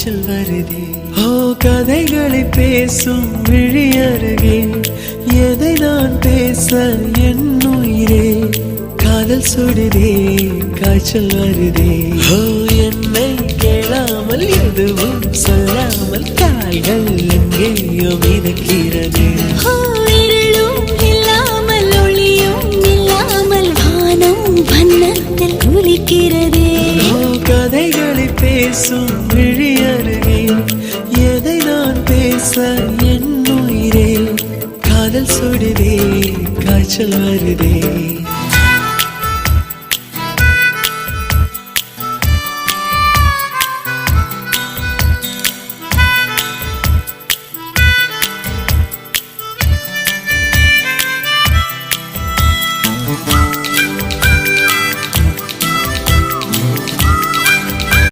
காய்ச்சல் வருதே. ஓ கதைகளை பேசும் விழி அருகே எதை நான் பேச என் உயிரே காதல் சுடுதே காய்ச்சல் வருதே. ஓ என்னை கேளாமல் எதுவும் சொல்லாமல் கால்கள் எங்கேயோ மிதக்கிறது. இருளும் இல்லாமல் ஒளியும் இல்லாமல் வானம் வண்ணத்தில் ஒலிக்கிறதே. கதைகளை பேசும் விழி அருகே எதை நான் பேச என் உயிரே காதல் சுடுதே காய்ச்சல் வருதே.